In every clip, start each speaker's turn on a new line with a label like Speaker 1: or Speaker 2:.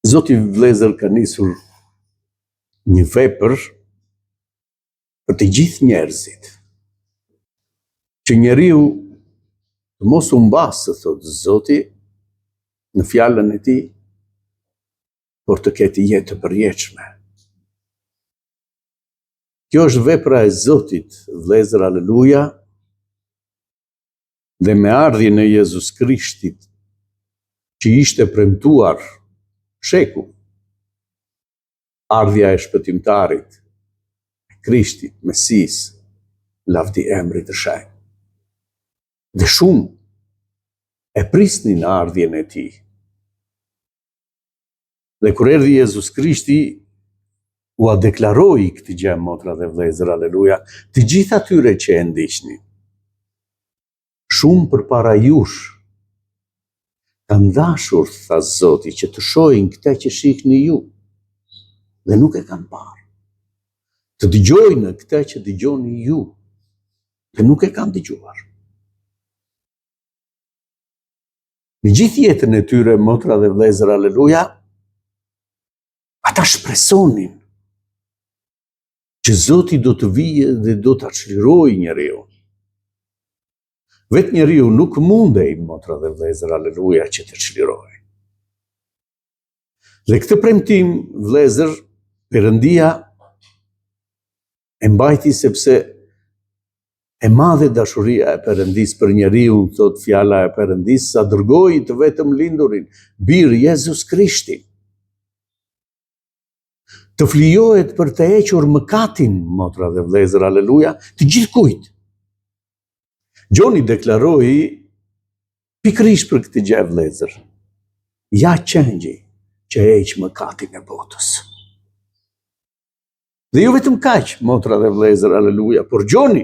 Speaker 1: Zoti vëllezër ka nisur një vepër për të gjithë njerëzit. Që njeriu të mos u mbasë, thotë Zoti, në fjalën e tij, por të ketë jetë të përjetshme. Kjo është vepra e Zotit, vëllezër, aleluja, dhe me ardhjen e Jezus Krishtit, që ishte premtuar shekull, ardhja e shpëtimtarit, Krishtit, Mesis, lavdi emrit të shenjtë. Dhe shumë e prisnin ardhjen e tij. Dhe kur erdhi Jezus Krishti, u a deklaroi këtë gjë, motra dhe vëllezër, aleluja, të gjithë atyre që e ndiqnin. Shumë përpara jush kam dashur, tha Zoti, që të shohin këtë që shihni ju, dhe nuk e kanë parë. Të dëgjojnë këtë që dëgjoni ju, dhe nuk e kanë dëgjuar. Në gjithë jetën e tyre, motra dhe vëllezër, aleluja, ata shpresonin që Zoti do të vijë dhe do të çlirojë njeriu. Vetë njeriu nuk mundej, motra dhe vëllezër, aleluja, që të çlirojë. Dhe këtë premtim, vëllezër, Perëndia e mbajti sepse e madhe dashuria e Perëndis për njeriu, thot fjala e Perëndis, sa dërgoi të vetëm lindurin, bir Jezus Krishtin, të flijohet për të hequr mëkatin, motra dhe vëllezër, aleluja, të gjithkujt. Gjoni deklaroi pikërisht për këtë gjë, vëllezër. Ja qengji që heq mëkatin e botës. Dhe jo vetëm kaq, motra dhe vëllezër, aleluja, por gjoni,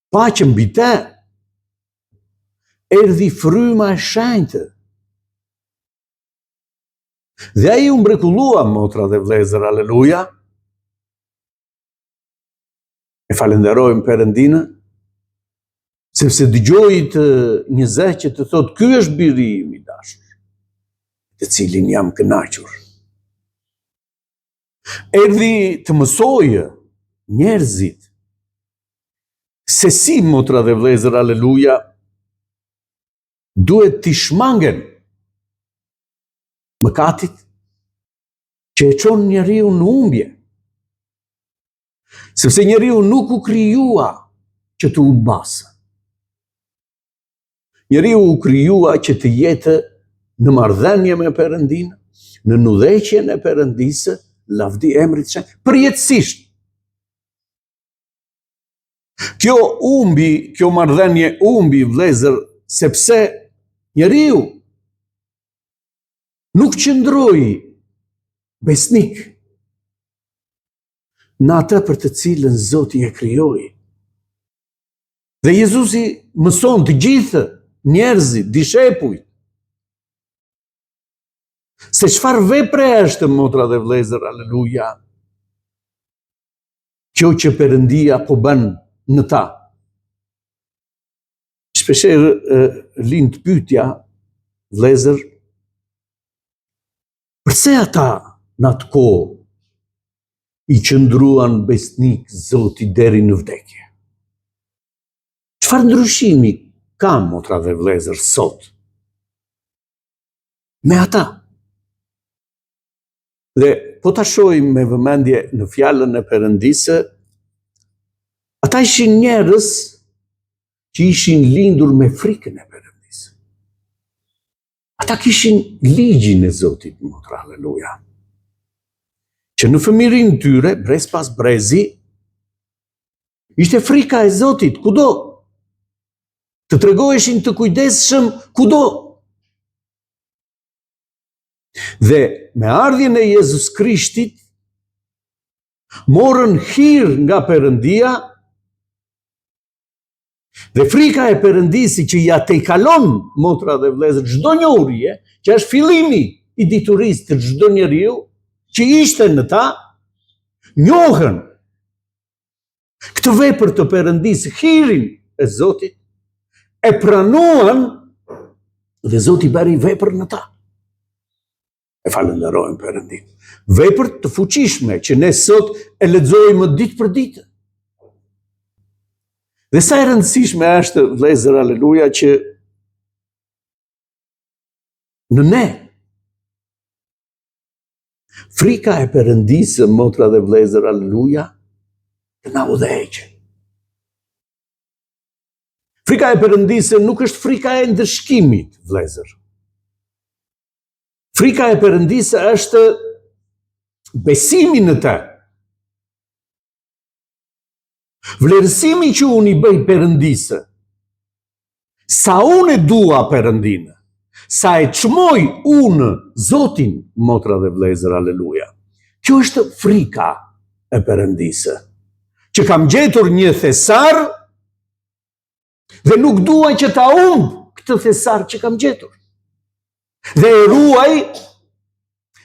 Speaker 1: paqë mbi te, erdhi fryma e shenjtë. Dhe ai u mrekullua, motra dhe vëllezër, aleluja. E falenderojmë Perëndinë, sepse dëgjoi një zë që të thotë, ky është biri im i dashur, të cilin jam kënaqur. Erdhi të mësojë njerëzit se si, motra dhe vëllezër, aleluja, duhet t'i shmangen mëkatit që e çon njeriu në humbje. Sepse njeriu nuk u krijua që të humbasë. Njeriu u krijua që të jetë në marrëdhënie me Perëndinë, në udhëheqjen e Perëndisë, lavdi emrit të shenjtë, përjetësisht. Kjo marrëdhënie humbi, vëllezër, sepse njeriu nuk qëndroi besnik në atë për të cilën Zoti e krijoi. Dhe Jezusi mëson të gjithë njerëzit, dishepujt, se çfarë vepre është, motra dhe vëllezër, aleluja, kjo që Perëndia po bën në ta. Shpeshherë lind pyetja, vëllezër, përse ata në atë kohë i qëndruan besnik Zotit deri në vdekje? Çfarë ndryshimi ka, motra dhe vëllezër, sot me ata? Dhe po ta shohim me vëmendje në fjalën e Perëndisë, ata ishin njerëz që ishin lindur me frikën e Perëndisë. Ata kishin ligjin e Zotit, motra, aleluja. Që në fëmijërinë tyre, brez pas brezi, ishte frika e Zotit kudo. Të tregoheshin të kujdesshëm kudo. Dhe me ardhjen e Jezus Krishtit, morën hir nga Perëndia, dhe frika e Perëndisë që ja tejkalon, motra dhe vëllezër, çdo njohurje, që është fillimi i diturisë të çdo njeriu që ishte në ta, njohën këtë vepër të Perëndisë, hirin e Zotit, e pranuan dhe Zoti bëri vepër në ta. E falenderojmë Perëndin. Vepër të fuqishme që ne sot e lexojmë ditë për ditë. Dhe sa e rëndësishme është, vëllezër, aleluja, që në ne frika e Perëndisë, motra dhe vëllezër, aleluja, të na udhëheqë. Frika e Perëndisë nuk është frika e ndëshkimit, vëllezër. Frika e Perëndisë është besimi në të. Vlerësimi që unë i bëj Perëndisë, sa unë e dua Perëndinë, sa e çmoj unë Zotin, motra dhe vëllezër, aleluja. Kjo është frika e Perëndisë, që kam gjetur një thesar dhe nuk dua që ta humb këtë thesar që kam gjetur. Dhe e ruaj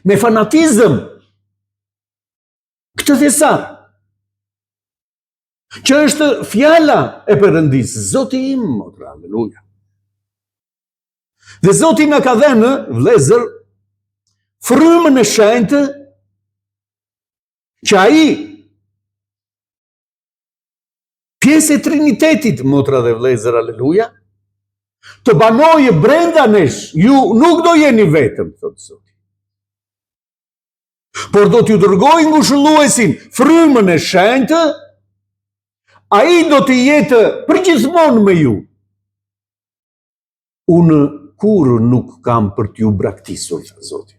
Speaker 1: me fanatizëm këtë thesar, që është fjala e Perëndisë, Zoti im, motra, aleluja. Dhe Zoti na ka dhënë, vëllezër, frymën e shenjtë, që ai, pjesë e Trinitetit, motra dhe vëllezër, aleluja, të banojë brenda nesh. Ju nuk do jeni vetëm, thotë Zoti. Por do t'ju dërgoj ngushëlluesin, frymën e shenjtë, ai do të jetë përgjithmonë me ju. Unë kur nuk kam për t'ju braktisur, thë Zoti.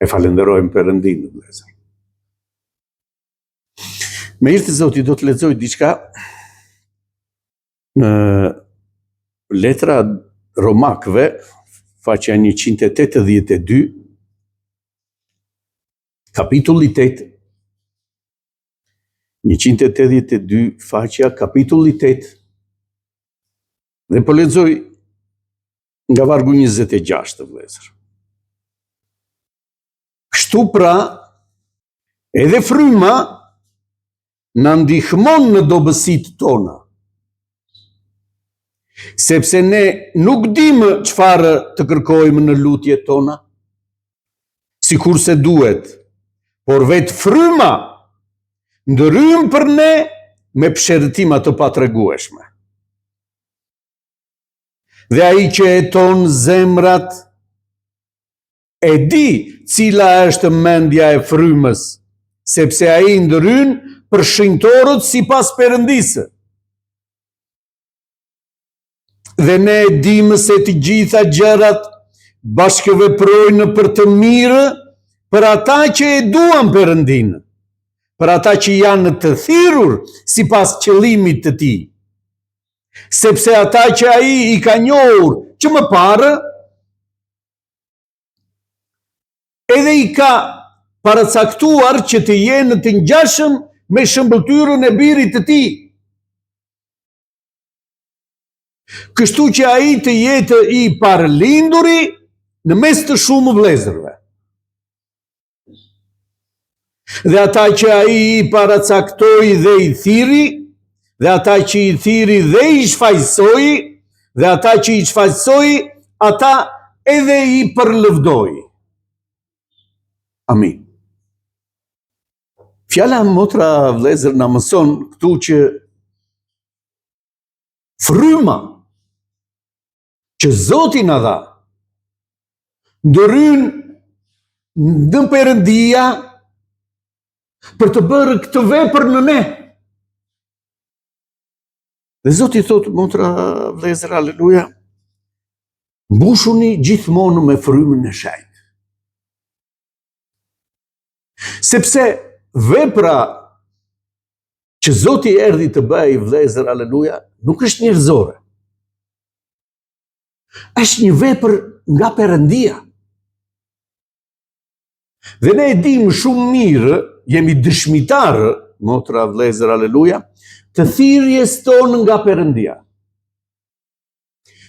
Speaker 1: E falenderojmë Perëndin, vëllezër. Me hir të Zotit do të lexoj diçka në letra Romakëve, faqja 182, kapitulli 8, 182, faqja kapitulli 8, dhe po lexoj nga vargu 26, vëllezër. Kështu pra, edhe fryma na ndihmon në dobësitë tona, sepse ne nuk dimë çfarë të kërkojmë në lutjet tona, sikurse duhet, por vetë fryma ndërrym për ne me pëshërëtima të patregueshme. Dhe ai që e ton zemrat e di cila është mendja e frymës, sepse ai ndërryn për shenjtorët sipas Perëndisë. Dhe ne e dimë se të gjitha gjërat bashkëveprojnë për të mirë për ata që e duan Perëndinë, për ata që janë të thirrur sipas qëllimit të tij. Sepse ata që ai i ka njohur që më parë, edhe i ka paracaktuar që të jenë të ngjashëm me shëmbëtyrën e birit të tij. Kështu që ai të jetë i parlinduri në mes të shumë vëllezërve. Dhe ata që ai i paracaktoi dhe i thiri, dhe ata që i thiri dhe i shfaqsoi, dhe ata që i shfaqsoi, ata edhe i përlëvdoi. Amin. Fjala, motra, vëllezër, na mëson këtu që fryma që Zoti na dha ndërryn në Perëndia për të bërë këtë vepër në ne. Dhe Zoti thotë, motra, vëllezër, aleluja, mbushuni gjithmonë me frymën e shenjtë. Sepse vepra që Zoti erdhi të bëjë, vëllezër, aleluja, nuk është njerëzore. Është një vepër nga Perëndia. Dhe ne e dimë shumë mirë, jemi dëshmitarë, motra, vëllezër, aleluja, të thirrjes tonë nga Perëndia.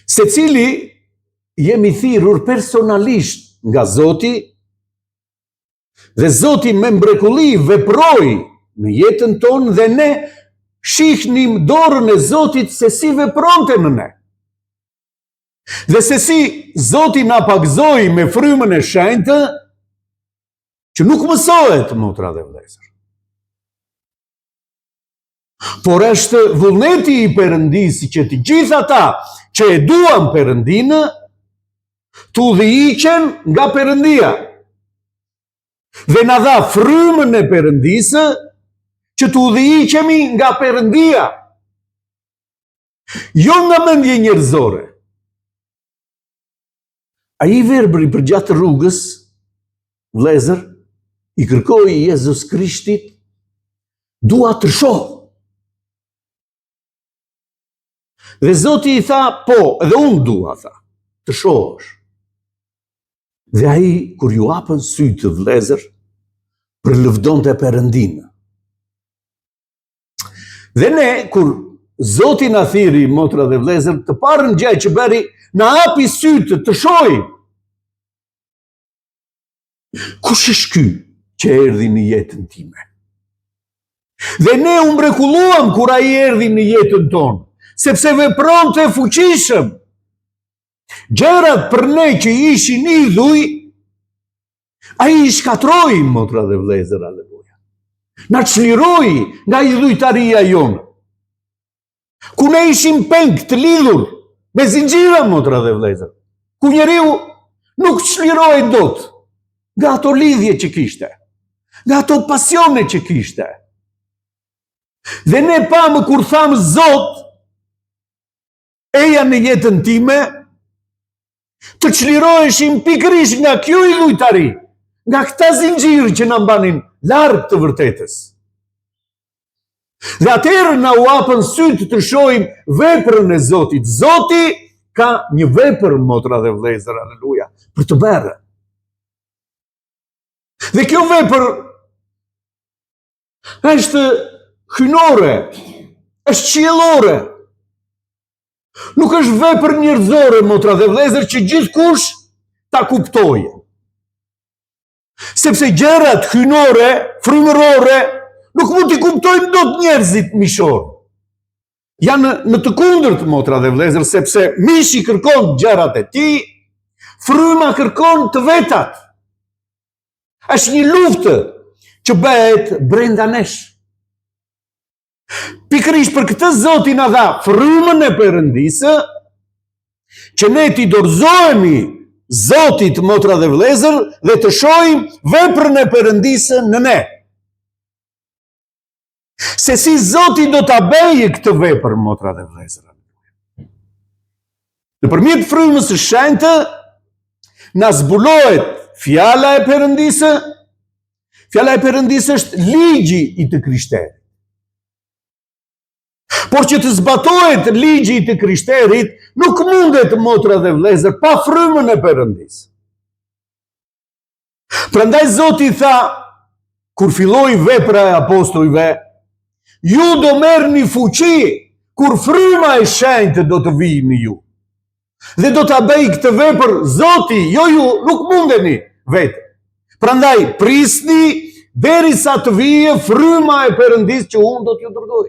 Speaker 1: Secili jemi thirrur personalisht nga Zoti, dhe Zoti me mrekulli veproi në jetën tonë dhe ne shihnim dorën e Zotit se si vepronte në ne. Dhe se si Zoti na pagzoi me frymën e shenjtë, që nuk mësohet, motra dhe vëllezër. Por është vullneti i Perëndisë që të gjithë ata që e duan Perëndinë, të udhëhiqen nga Perëndia. Dhe na dha frymën e Perëndisë që të udhëhiqemi nga Perëndia. Jo nga mendje njerëzore. Ai verbri për gjatë rrugës, vëllezër, i kërkoi Jezus Krishtit, dua të shoh. Dhe Zoti i tha, po, edhe unë dua, tha, të shohësh. Dhe ai, kur ju hapën sytë, vëllezër, përlëvdonte Perëndinë. Dhe ne, kur Zoti na thiri, motra dhe vëllezër, të parën gjë që bëri, na hapi sytë të shohim. Kush është ky që erdhi në jetën time? Dhe ne u mrekulluam kur ai erdhi në jetën tonë, sepse vepronte fuqishëm. Gjërat për ne që ishin idhuj, ai i shkatroi, motra dhe vëllezër, aleluja. Na çliroi nga idhujtaria jonë. Ku ne ishim peng të lidhur me zinxhira, motra dhe vëllezër. Ku njeriu nuk çlirohej dot nga ato lidhje që kishte, nga ato pasione që kishte. Dhe ne pamë kur thamë Zot, eja në jetën time, të çliroheshim pikërisht nga kjo idhujtari, nga këta zinxhirë që na mbanin larg të vërtetës. Dhe atëherë na u hapën sytë të shohim veprën e Zotit. Zoti ka një vepër, motra dhe vëllezër, aleluja, për të bërë. Dhe kjo vepër është hyjnore, është qiellore. Nuk është vepër njerëzore, motra dhe vëllezër, që gjithkush ta kuptojë. Sepse gjërat hyjnore, frymërore, nuk mund t'i kuptojnë dot njerëzit mishor. Janë në të kundërt, motra dhe vëllezër, sepse mishi kërkon gjërat e tij, fryma kërkon të vetat. Është një luftë që bëhet brenda nesh. Pikërisht për këtë Zoti na dha frymën e Perëndisë, që ne t'i dorëzohemi Zotit, motra dhe vëllezër, dhe të shohim veprën e Perëndisë në ne. Se si Zoti do ta bëjë këtë vepër, motra dhe vëllezër. Nëpërmjet frymës së shenjtë, na zbulohet fjala e Perëndisë. Fjala e Perëndisë është ligji i të krishterit. Por që të zbatohet ligji i të krishterit, nuk mundet, motra dhe vëllezër, pa frymën e Perëndisë. Prandaj Zoti tha, kur filloi vepra e apostujve, ju do merrni fuqi kur fryma e shenjtë do të vijë në ju. Dhe do ta bëj këtë vepër Zoti, jo ju, nuk mundeni vetë. Prandaj prisni derisa të vijë fryma e Perëndisë që unë do t'ju dërgoj.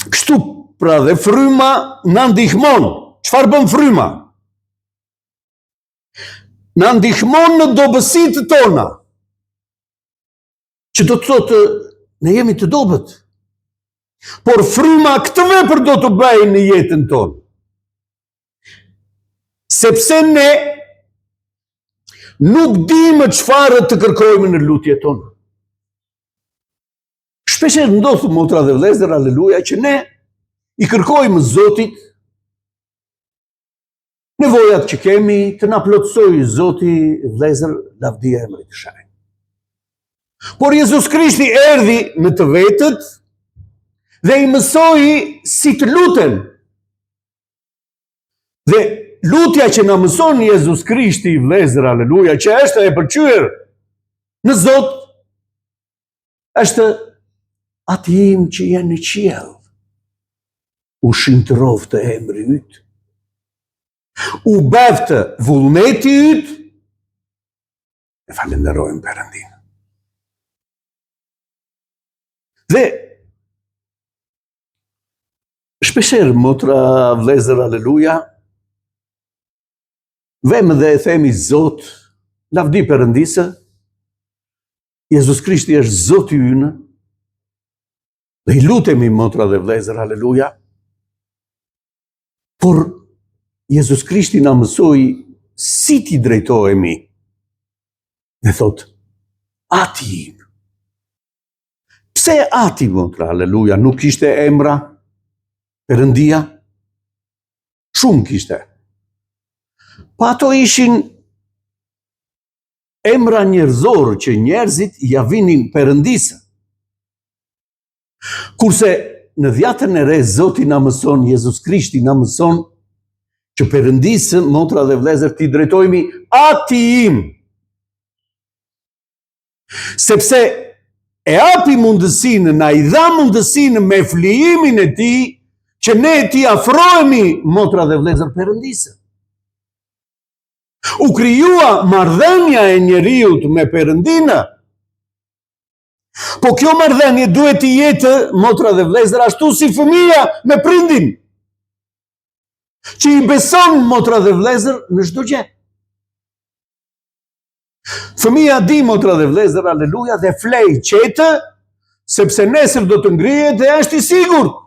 Speaker 1: Kështu pra dhe fryma na ndihmon. Çfarë bën fryma? Na ndihmon në dobësitë tona. Që do të thotë ne jemi të dobët. Por fryma këtë vepër do të bëjë në jetën tonë. Sepse ne nuk dimë çfarë të kërkojmë në lutjet tona. Shpesh ndodh, motra dhe vëllezër, aleluja, që ne i kërkojmë Zotit nevojat që kemi, të na plotësojë Zoti, vëllezër, lavdia e emrit të shenjtë. Por Jezus Krishti erdhi në të vetët dhe i mësoi si të luten. Dhe lutja që na mëson Jezus Krishti, vëllezër, aleluja, që është e pëlqyer në Zot, është Ati im që je në qiell, u shintëroftë emri yt, u bëftë vullneti yt, e falenderojmë Perëndinë. Dhe Shpesher, motra, vlezër, aleluja, vem dhe e themi Zot, lavdi Perëndisë, Jezus Krishti është Zoti ynë, dhe i lutemi motra dhe vlezër, aleluja, por Jezus Krishti na mësoi si ti drejtohemi. Dhe thot, ati im. Pse ati, motra, aleluja, nuk kishte emra, Perëndia? Shumë kishte. Pa ato ishin emra njerëzor që njerëzit ja vinin Perëndisë. Kurse në Dhjatën e Re, Zoti na mëson, Jezus Krishti na mëson që Perëndisë, motra dhe vlezër, ti drejtohemi ati im. Sepse e api mundësinë, na i dha mundësinë me flijimin e ti, që ne ti afrohemi, motra dhe vlezër, Perëndisë. U krijua marrëdhënia e njeriut me Perëndinë. Po kjo marrëdhënie duhet të jetë, motra dhe vlezër, ashtu si fëmia me prindin, që i beson, motra dhe vlezër, në çdo gjë. Fëmia di, motra dhe vlezër, aleluja, dhe flej qetë, sepse nesër do të ngrihet dhe është i sigurt.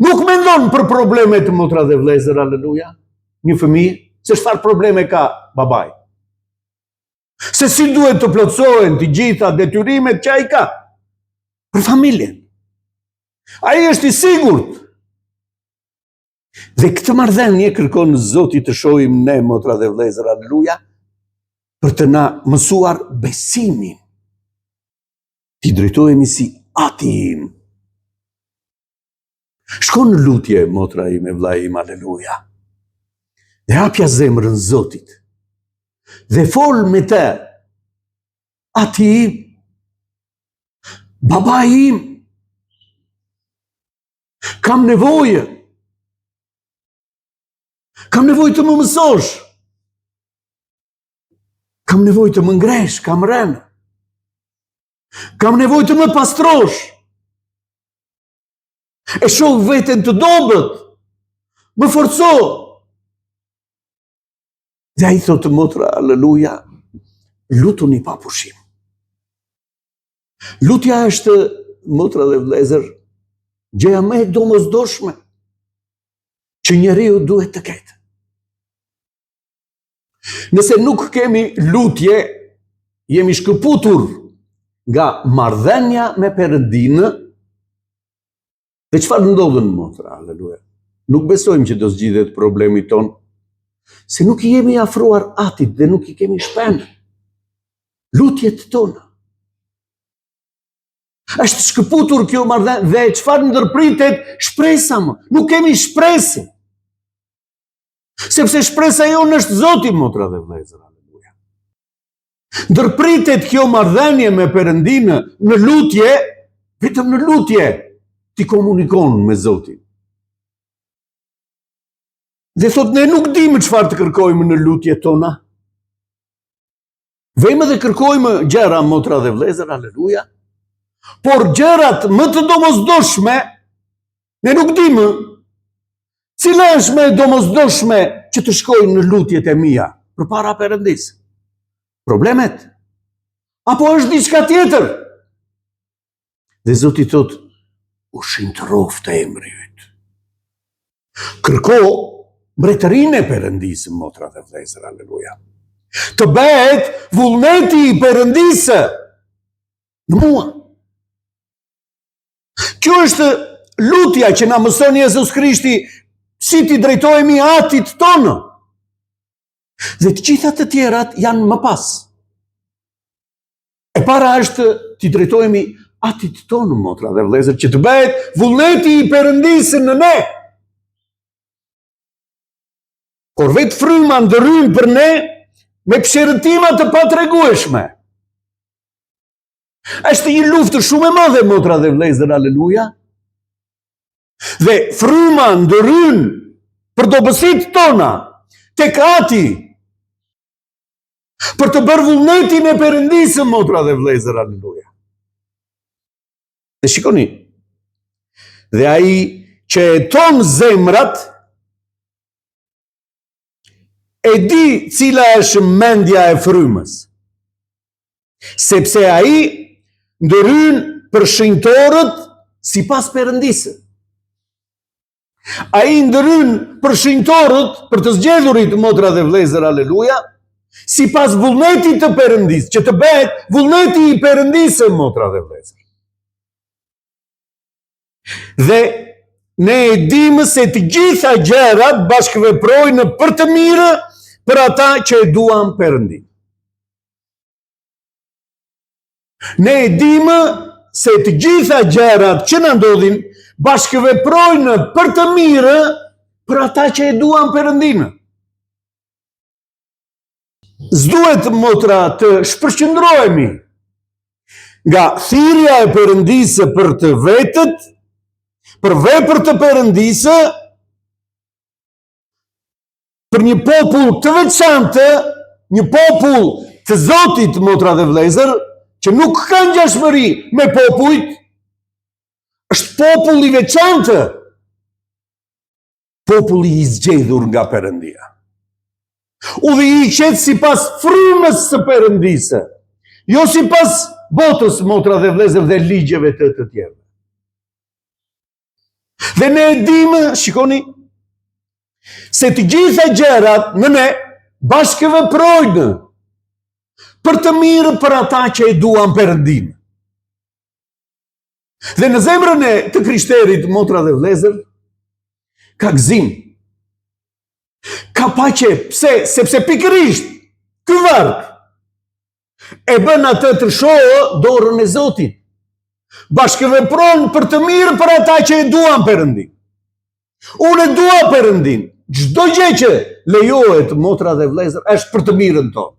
Speaker 1: Nuk mendon për problemet, motra dhe vlezër, aleluja, një fëmijë, se çfarë probleme ka babai. Se si duhet të plotësohen të gjitha detyrimet që ai ka për familjen. Ai është i sigurt. Dhe këtë marrëdhënie kërkon Zoti të shohim ne, motra dhe vlezër, aleluja, për të na mësuar besimin. Ti drejtohemi si ati im. Shko në lutje, motra ime, vlla im, aleluja. Dhe hapja zemrën Zotit. Dhe fol me të. Ati im. Baba im. Kam nevojë. Kam nevojë të më mësosh. Kam nevojë të më ngresh, kam rënë. Kam nevojë të më pastrosh. E shoh veten të dobët, më forco. Dhe ai thotë, motra, aleluja, lutuni pa pushim. Lutja është, motra dhe vlezër, gjëja më e domosdoshme që njeriu duhet të ketë. Nëse nuk kemi lutje, jemi shkëputur nga marrëdhënia me Perëndinë. Dhe çfarë ndodhen, motra, aleluja? Nuk besojmë që do zgjidhet problemi ton, se nuk i jemi afruar atit dhe nuk i kemi shpenë lutjet tona. Është shkëputur kjo marrëdhënie dhe çfarë ndërpritet? Shpresa më. Nuk kemi shpresë. Sepse shpresa jonë është Zoti, motra dhe vlezër, aleluja. Ndërpritet kjo marrëdhënie me Perëndinë në lutje, vetëm në lutje ti komunikon me Zotin. Dhe thot, ne nuk dimë çfarë të kërkojmë në lutjet tona. Vejmë dhe kërkojmë gjëra, motra dhe vlezër, aleluja, por gjërat më të domosdoshme, ne nuk dimë cila është më e domosdoshme që të shkojnë në lutjet e mia përpara Perëndisë. Problemet? Apo është diçka tjetër? Dhe Zoti thot, u shintërroft emri yt. Kërko mbretërinë e Perëndisë, motra dhe vlezër, aleluja. Të bëhet vullneti i Perëndisë në mua. Kjo është lutja që na mëson Jezus Krishti, si ti drejtohemi atit tonë. Dhe të gjitha të tjerat janë më pas. E para është ti drejtohemi atit tonë, motra dhe vlezër, që të bëhet vullneti i Perëndisë në ne. Por vetë fryma ndërryn për ne me pëshërëtima të patregueshme. Është një luftë shumë e madhe, motra dhe vlezër, aleluja. Dhe fryma ndërryn për dobësit tona tek ati, për të bërë vullnetin e Perëndisë, motra dhe vlezër, aleluja. Dhe shikoni, dhe ai që e ton zemrat, e di cila është mendja e frymës. Sepse ai ndërhyn për shenjtorët sipas Perëndisë. Ai ndërhyn për shenjtorët, për të zgjedhurit, motra dhe vëllezër, aleluja, sipas vullnetit të Perëndisë, që të bëhet vullneti i Perëndisë, motra dhe vëllezër. Dhe ne e dimë se të gjitha gjërat bashkëveprojnë për të mirë për ata që e duan Perëndin. Ne e dimë se të gjitha gjërat që na ndodhin bashkëveprojnë për të mirë për ata që e duan Perëndin. S'duhet, motra, të shpërqendrohemi nga thirrja e Perëndisë për të vetët, për vepër të Perëndisë, për një popull të veçantë, një popull të Zotit, motra dhe vëllezër, që nuk ka ngjashmëri me popujt, është popull i veçantë, populli i zgjedhur nga Perëndia. Udhëhiqet sipas frymës së Perëndisë, jo sipas botës, motra dhe vëllezër, dhe ligjeve të tjera. Dhe ne e dimë, shikoni, se të gjitha gjërat në ne bashkëveprojnë për të mirë për ata që e duan Perëndin. Dhe në zemrën e të krishterit, motra dhe vëllezër, ka gëzim, ka paqe. Pse? Sepse pikërisht ky varg e bën atë të shohë dorën e Zotit. Bashkëvepron për të mirë për ata që e duan Perëndin. Unë e dua Perëndin. Çdo gjë që lejohet, motra dhe vëllezër, është për të mirën tonë.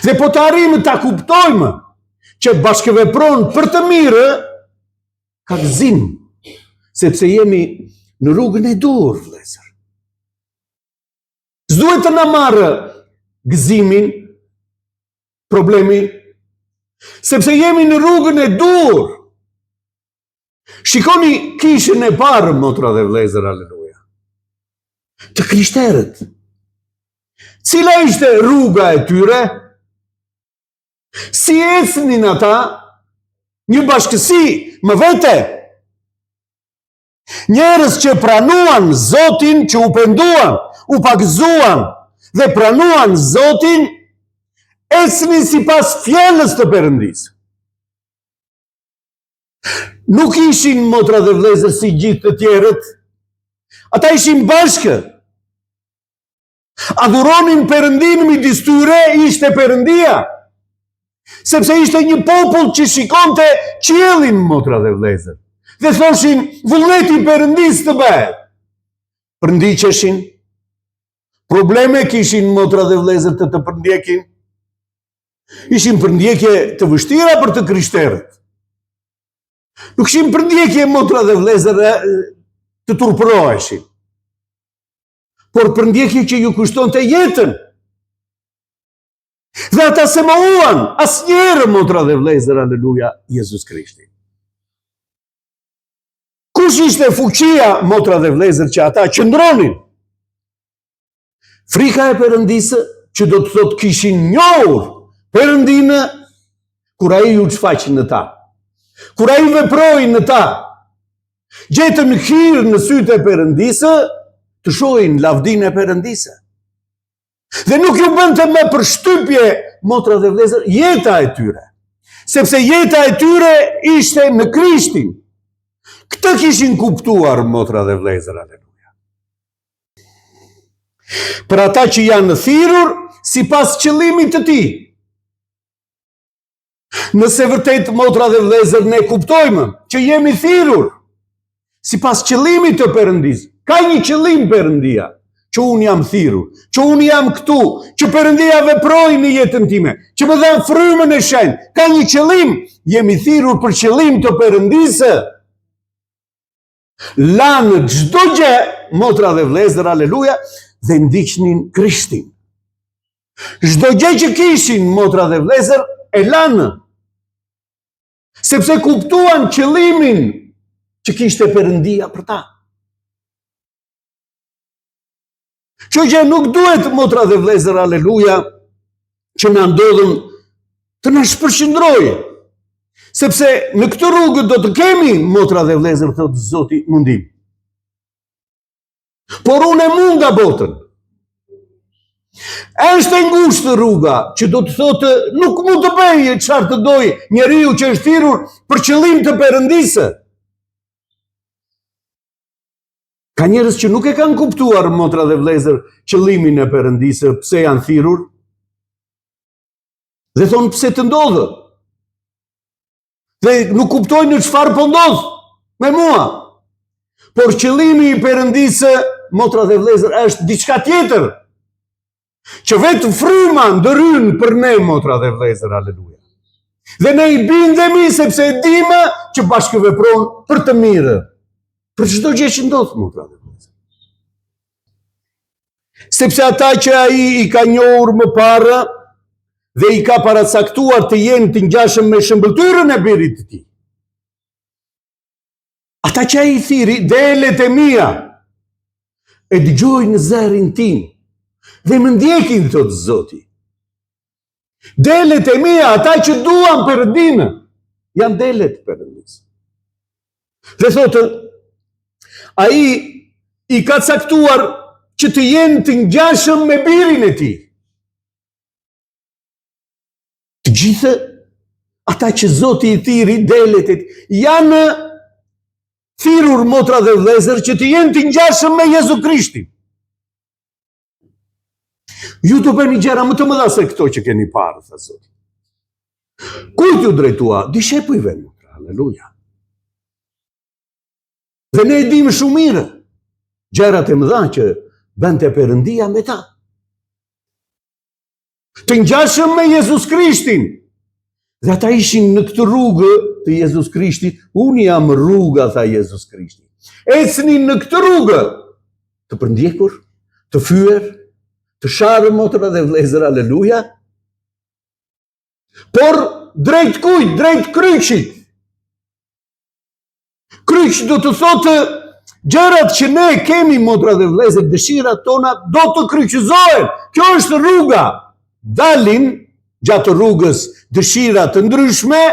Speaker 1: Dhe po të arrijmë ta kuptojmë që bashkëvepron për të mirë, ka gëzim, sepse jemi në rrugën e dur, vëllezër. S'duhet të na marrë gëzimin, problemi, sepse jemi në rrugën e dur. Shikoni kishën e parë, motra dhe vëllezër, aleluja, të krishterët. Cila ishte rruga e tyre? Si ecnin ata? Një bashkësi më vete. Njerëz që pranuan Zotin, që u penduan, u pagëzuan dhe pranuan Zotin, ecnin sipas fjalës të Perëndisë. Nuk ishin, motra dhe vëllezër, si gjithë të tjerët. Ata ishin bashkë. Adhuronin Perëndin, midis tyre ishte Perëndia. Sepse ishte një popull që shikonte qiellin, motra dhe vëllezër. Dhe thoshin, vullneti i Perëndisë të bëhet. Përndiqeshin. Probleme kishin, motra dhe vëllezër, të përndjekin. Ishin përndjekje të vështira për të krishterët. Nuk ishin përndjekje, motra dhe vëllezër, të turpëroheshin, por përndjekje që ju kushtonte jetën. Dhe ata se mohuan asnjëherë, motra dhe vëllezër, aleluja, Jezus Krishti. Kush ishte fuqia, motra dhe vëllezër, që ata qëndronin? Frika e Perëndisë, që do të thotë kishin njohur Perëndinë kur ai u shfaq në ta. Kur ai veproi në ta. Gjetën hir në sytë e Perëndisë, të shohin lavdinë e Perëndisë. Dhe nuk ju bënte me përshtypje, motra dhe vëllezër, jeta e tyre. Sepse jeta e tyre ishte në Krishtin. Këtë kishin kuptuar, motra dhe vëllezër, aleluja. Për ata që janë thirrur sipas qëllimit të tij. Nëse vërtet, motra dhe vëllezër, ne kuptojmë që jemi thirrur sipas qëllimit të Perëndisë. Ka një qëllim Perëndia, që unë jam thirrur, që unë jam këtu, që Perëndia veproi në jetën time, që më dha frymën e shenjtë. Ka një qëllim, jemi thirrur për qëllim të Perëndisë. Lanë çdo gjë, motra dhe vëllezër, aleluja, dhe ndiqnin Krishtin. Çdo gjë që kishin, motra dhe vëllezër, e lanë. Sepse kuptuan qëllimin që kishte Perëndia për ta. Kjo gjë nuk duhet, motra dhe vëllezër, aleluja, që na ndodhën të na shpërqendrojë. Sepse në këtë rrugë do të kemi, motra dhe vëllezër, thotë Zoti, mundim. Por unë e mund nga botën. Është e ngushtë rruga, që do të thotë nuk mund të bëjë çfarë të dojë njeriu që është thirrur për qëllim të Perëndisë. Ka njerëz që nuk e kanë kuptuar, motra dhe vëllezër, qëllimin e Perëndisë, pse janë thirrur. Dhe thonë pse të ndodhë. Dhe nuk kuptojnë në çfarë po ndodh me mua. Por qëllimi i Perëndisë, motra dhe vëllezër, është diçka tjetër. Që vetë fryma ndërhyn për ne, motra dhe vëllezër, aleluja. Dhe ne i bindemi sepse e dimë që bashkëvepron për të mirë. Për çdo gjë që ndodh, motra dhe vëllezër. Sepse ata që ai i ka njohur më parë dhe i ka paracaktuar të jenë të ngjashëm me shëmbëtyrën e birit të tij. Ata që ai i thiri, delet e mia, e dëgjojnë zërin tim dhe më ndjekin, thotë Zoti. Delet e mia, ata që duan Perëndinë, janë delet Perëndisë. Dhe thotë, ai i ka caktuar që të jenë të ngjashëm me birin e tij. Të gjithë ata që Zoti i thiri, delet e tij, janë thirrur, motra dhe vëllezër, që të jenë të ngjashëm me Jezu Krishtin. Ju të bëni gjëra më të mëdha se këto që keni parë, tha Zoti. Kujt ju drejtua? Dishepujve, motra, aleluja. Dhe ne e dimë shumë mirë gjërat e mëdha që bënte Perëndia me ta. Të ngjashëm me Jezus Krishtin. Dhe ata ishin në këtë rrugë të Jezus Krishtit. Unë jam rruga, tha Jezus Krishti. Ecni në këtë rrugë të përndjekur, të fyer, të sharë, motra dhe vëllezër, aleluja. Por drejt kujt? Drejt kryqit. Kryq do të thotë gjërat që ne kemi, motra dhe vëllezër, dëshirat tona do të kryqizohen. Kjo është rruga. Dalin gjatë rrugës dëshira të ndryshme,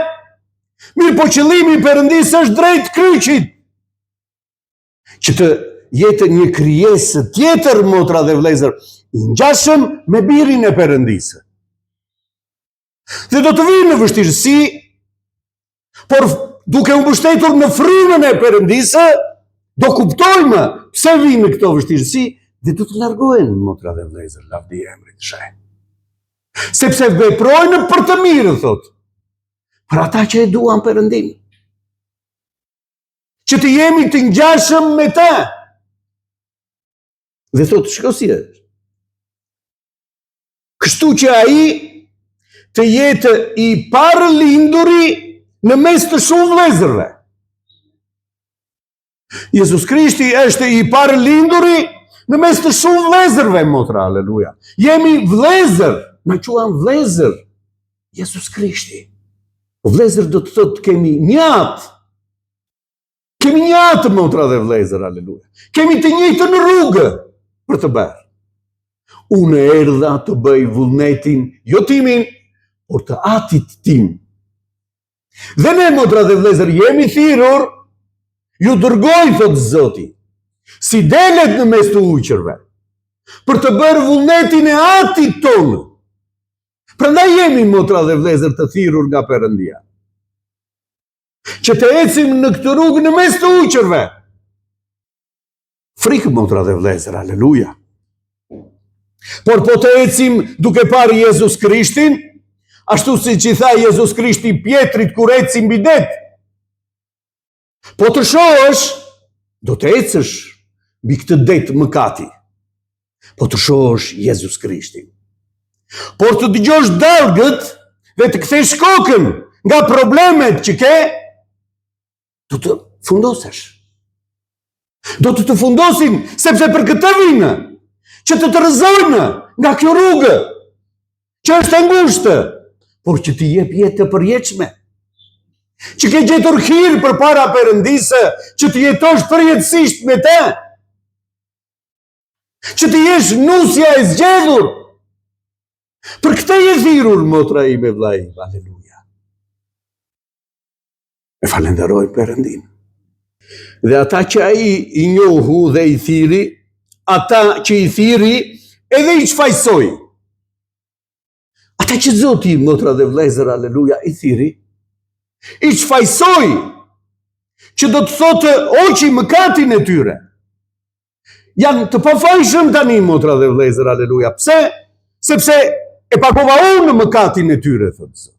Speaker 1: mirë po qëllimi i Perëndisë është drejt kryqit. Që të jetë një krijesë tjetër, motra dhe vëllezër, i ngjashëm me birin e Perëndisë. Dhe do të vinë në vështirësi, por duke u mbështetur në frymën e Perëndisë, do kuptojmë pse vinë këto vështirësi dhe do të largohen, motra dhe vëllezër, lavdi i emrit të shenjtë. Sepse veprojnë për të mirë, thotë, për ata që e duan Perëndimin. Që të jemi të ngjashëm me të. Dhe thotë, shiko si është. Kështu që ai të jetë i parë linduri në mes të shumë vëllezërve. Jezus Krishti është i parë linduri në mes të shumë vëllezërve, motra, aleluja. Jemi vëllezër, na quajmë vëllezër. Jezus Krishti. Vëllezër do të thotë kemi njëatë. Kemi njëatë, motra dhe vëllezër, aleluja. Kemi të njëjtën rrugë për të bërë. Unë erdha të bëj vullnetin, jo timin, por të Atit tim. Dhe ne, motra dhe vëllezër, jemi thirrur, ju dërgoj, thotë Zoti, si delet në mes të ujqërve, për të bërë vullnetin e Atit tonë. Prandaj jemi, motra dhe vëllezër, të thirrur nga Perëndia. Që të ecim në këtë rrugë në mes të ujqërve. Frikë, motra dhe vëllezër, aleluja. Por po të ecim duke parë Jezus Krishtin, ashtu si që tha Jezus Krishti Pjetrit kur eci mbi det. Po të shohësh, do të ecësh mbi këtë det mëkati. Po të shohësh Jezus Krishtin. Por të dëgjosh dalgët dhe të kthesh kokën nga problemet që ke, do të fundosesh. Do të fundosin sepse për këtë vinë, që të rrëzojnë nga kjo rrugë, që është e ngushtë, por që t'i jep jetë të përjetshme. që ke gjetur hir përpara Perëndisë, që të jetosh përjetësisht me të, që të jesh nusja e zgjedhur. Për këtë je thirrur, motra ime, vllai im. Aleluja. E falenderoj Perëndin. Dhe ata që ai i njohu dhe i thiri, ata që i thiri edhe i çfajsoi. Ata që Zoti, motra dhe vëllezër, aleluja, i thiri, i çfajsoi, që do të thotë hoqi mëkatin e tyre. Janë të pafajshëm tani, motra dhe vëllezër, aleluja. Pse? Sepse e pakova unë në mëkatin e tyre, thotë Zoti.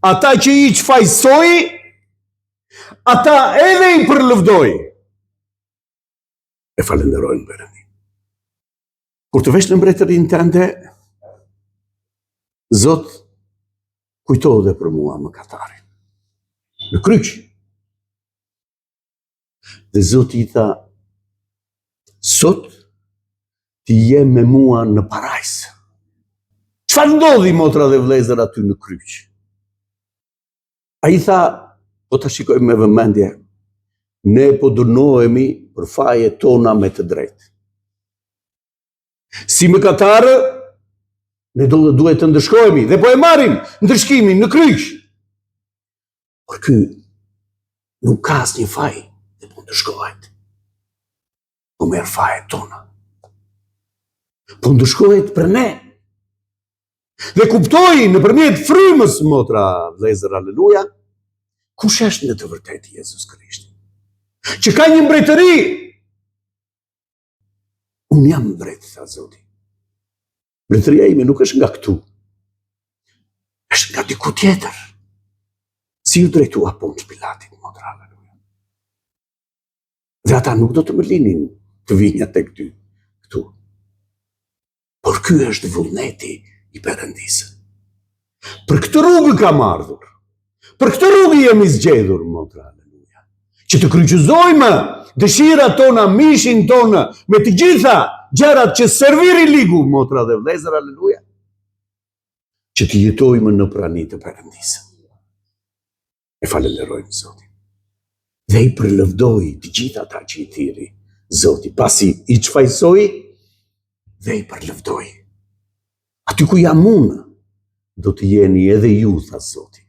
Speaker 1: Ata që i çfajsoi, ata edhe i përlëvdoi. E falenderojnë Perëndin. Kur të vesh në mbretërinë tënde, Zot kujtohu dhe për mua mëkatarin. Në kryq. Dhe Zoti i tha, sot ti je me mua në parajs. Çfarë ndodhi, motra dhe vëllezër, aty në kryq? Ai tha, po ta shikojmë me vëmendje, ne po dënohemi për fajet tona me të drejtë. Si mëkatarë, ne duhet të ndëshkohemi dhe po e marrim ndëshkimin në kryq. Por ky nuk ka asnjë faj dhe po ndëshkohet. Po merr fajet tona. Po ndëshkohet për ne. Dhe kuptoi nëpërmjet frymës, motra, vëllezër, aleluja, kush është në të vërtetë Jezus Krishti. Që ka një mbretëri. Unë jam mbret, tha Zoti. Mbretëria ime nuk është nga këtu. Është nga diku tjetër. Si ju drejtua Ponç Pilatit, motra, aleluja. Dhe ata nuk do të më linin të vinja tek ty këtu. Por ky është vullneti i Perëndisë. Për këtë rrugë kam ardhur. Për këtë rrugë jemi zgjedhur, motra, aleluja. Që të kryqëzojmë dëshirat tona, mishin tonë, me të gjitha gjërat që serviri ligu, motra dhe vëllezër, aleluja. Që të jetojmë në prani të Perëndisë. E falenderojmë Zotin. Dhe i përlëvdoi të gjitha ata që i thiri Zoti, pasi i çfajsoi dhe i përlëvdoi. Aty ku jam unë, do të jeni edhe ju, tha Zoti.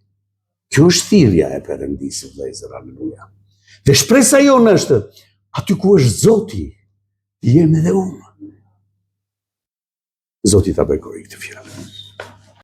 Speaker 1: Kjo është thirrja e Perëndisë, vëllezër, aleluja. Dhe shpresa jonë është, aty ku është Zoti, jem edhe unë. Zoti ta bekoj këtë fjalë.